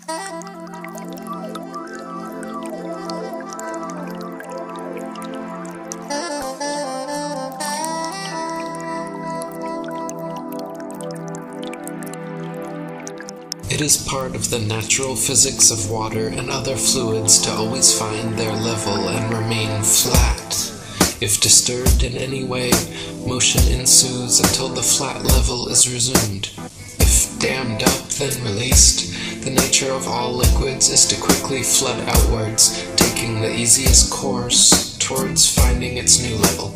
It is part of the natural physics of water and other fluids to always find their level and remain flat. If disturbed in any way, motion ensues until the flat level is resumed. If dammed up, then released, the nature of all liquids is to quickly flood outwards, taking the easiest course towards finding its new level.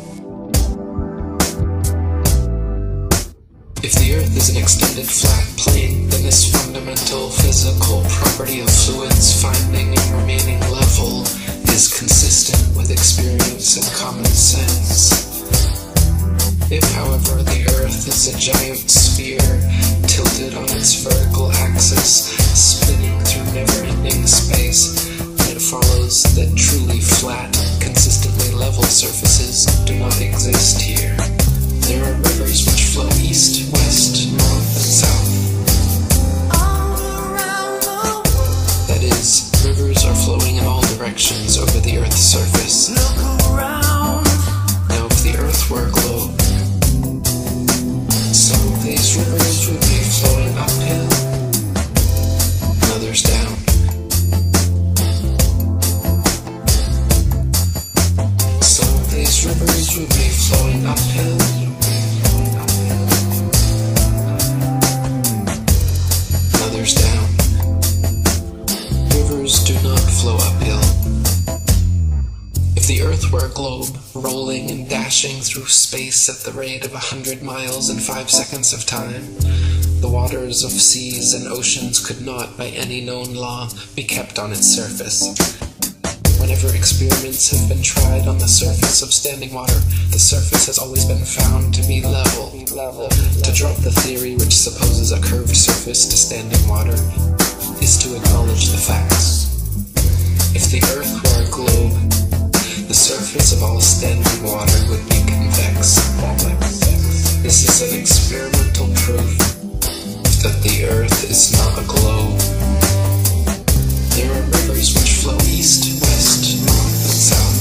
If the Earth is an extended flat plane, then this fundamental physical property of fluids finding and remaining level is consistent with experience and common sense. If, however, the Earth is a giant sphere, tilted on its vertical axis, spinning through never-ending space, then it follows that truly flat, consistently level surfaces do not exist here. There are rivers which flow east, west, north, and south. That is, rivers are flowing in all directions over the Earth's surface. Now, if the Earth were a globe, some of these rivers would be flowing uphill, and others down. Some of these rivers would be flowing uphill, others down. Rivers do not flow uphill. If the Earth were a globe, rolling and dashing through space at the rate of 100 miles in 5 seconds of time, the waters of seas and oceans could not, by any known law, be kept on its surface. Whenever experiments have been tried on the surface of standing water, the surface has always been found to be level. To drop the theory which supposes a curved surface to standing water is to acknowledge the facts. If the Earth were a globe, the surface of all standing water would be convex. This is an experimental proof that the Earth is not a globe. There are rivers which flow east, west, north, and south.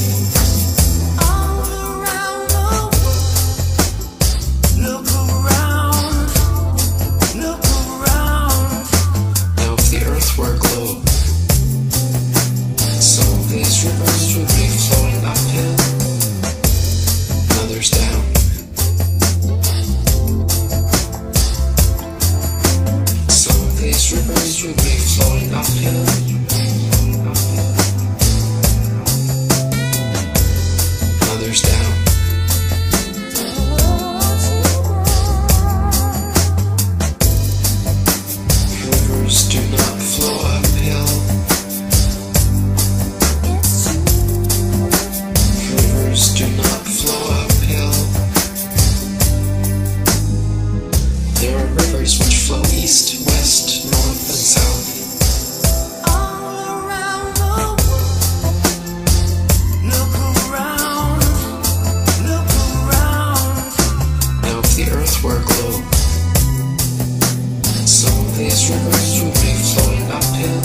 Now, if the Earth were a globe, some of these rivers would be flowing uphill, and others down. Some of these rivers would be flowing uphill, others down. Rivers do not flow uphill. Rivers do not flow uphill. There are rivers which flow east, west, north, and south. Now, if the Earth were a globe, some of these rivers would be flowing uphill,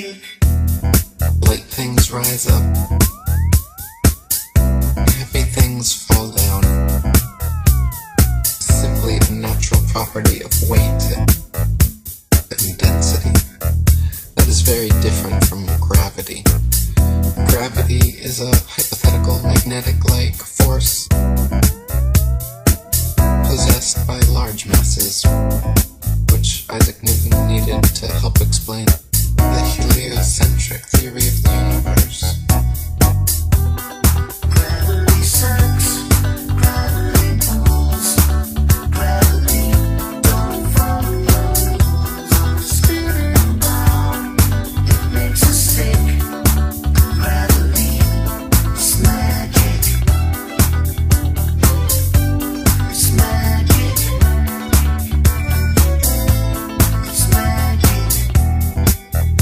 Light things rise up, heavy things fall down. Simply a natural property of weight and density that is very different from gravity. Gravity is a hypothetical magnetic-like force possessed by large masses, which Isaac Newton needed to help explain the heliocentric theory of the universe. Gravity sucks, gravity pulls, gravity don't follow rules. On the spinning ball, it makes us sick. Gravity is magic. It's magic. It's magic.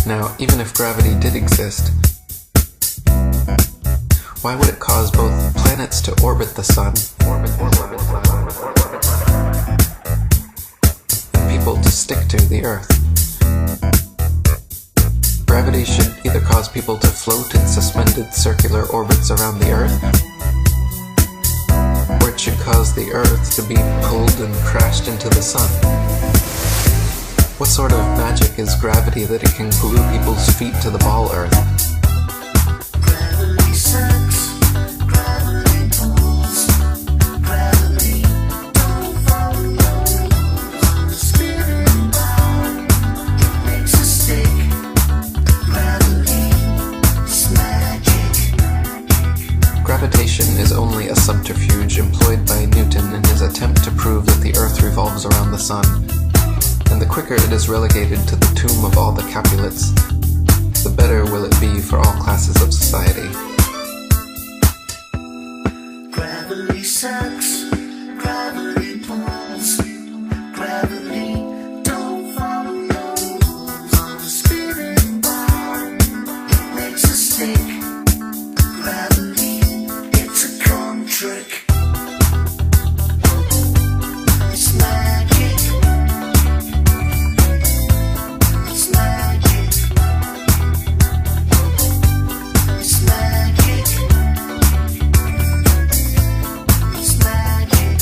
Now, even if gravity did exist, why would it cause both planets to orbit the sun and people to stick to the Earth? Gravity should either cause people to float in suspended circular orbits around the Earth, or it should cause the Earth to be pulled and crashed into the sun. What sort of magic is gravity that it can glue people's feet to the ball Earth? Gravity sucks, gravity pulls, gravity don't follow rules. On the spinning ball, it makes us sick. Gravity is magic. Gravitation is only a subterfuge employed by Newton in his attempt to prove that the Earth revolves around the sun. And the quicker it is relegated to the tomb of all the Capulets, the better will it be for all classes of society. Gravity sucks, gravity pulls, gravity don't follow rules. On the spinning ball, it makes us sick. Gravity, it's a con trick. It's magic. It's magic. It's magic. It's magic.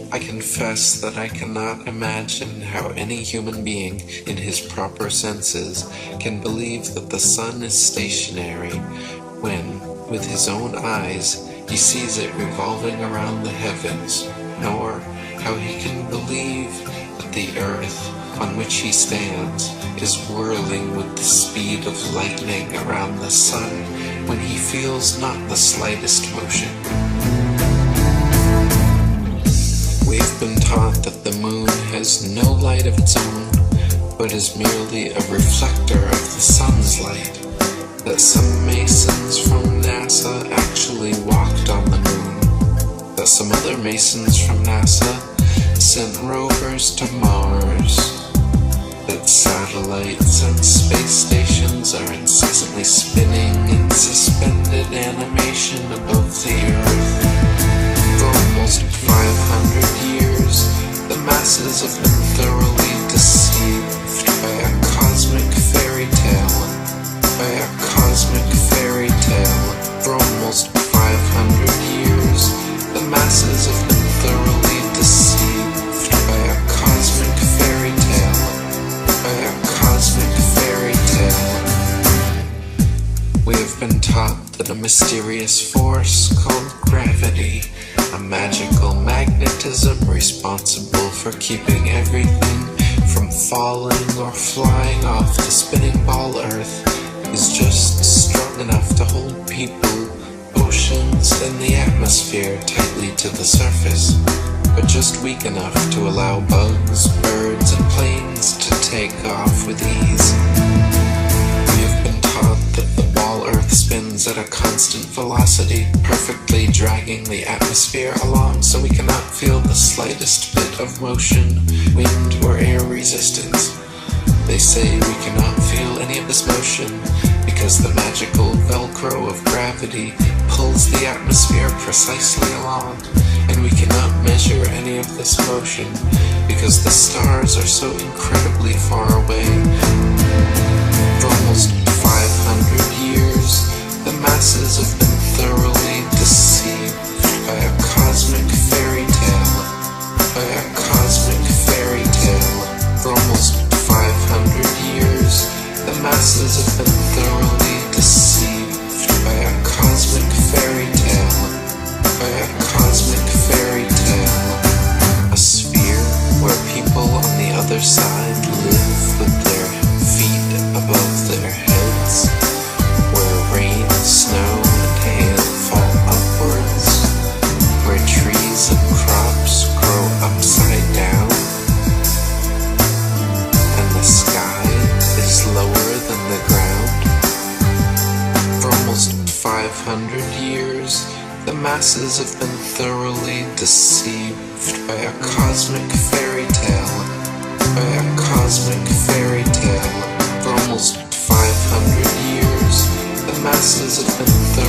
I confess that I cannot imagine how any human being in his proper senses can believe that the sun is stationary when, with his own eyes, he sees it revolving around the heavens, nor how he can believe that the earth on which he stands is whirling with the speed of lightning around the sun when he feels not the slightest motion. We've been taught that the moon has no light of its own, but is merely a reflector of the sun's light, that some masons from NASA actually walked on the moon, that some other masons from NASA sent rovers to Mars, that satellites and space stations are incessantly spinning in suspended animation above the Earth. For almost 500 years, the masses have been thoroughly deceived by a cosmic fairy tale. By a cosmic fairy tale. For almost 500 years, the masses have been thoroughly deceived by a cosmic fairy tale. By a cosmic fairy tale. We have been taught that a mysterious force called gravity, a magical magnetism responsible for keeping everything from falling or flying off the spinning ball Earth, is just strong enough to hold people, oceans, and the atmosphere tightly to the surface, but just weak enough to allow bugs, birds, and planes to take off with ease. We have been taught that the ball Earth spins at a constant velocity, perfectly dragging the atmosphere along so we cannot feel the slightest bit of motion, wind, or air resistance. They say we cannot feel any of this motion because the magical velcro of gravity pulls the atmosphere precisely along, and we cannot measure any of this motion because the stars are so incredibly far away. For almost 500 years, the masses have been thoroughly deceived by a cosmic fairy tale. For almost 500 years, the masses have been thoroughly deceived by a cosmic fairy tale. A sphere where people on the other side live with their feet above their heads, where rain, snow, and hail fall upwards, where trees and crops grow upside down, and the sky is lower than the ground. For almost 500 years, the masses have been thoroughly deceived by a cosmic fairy tale. For almost 500 years, the masses have been thoroughly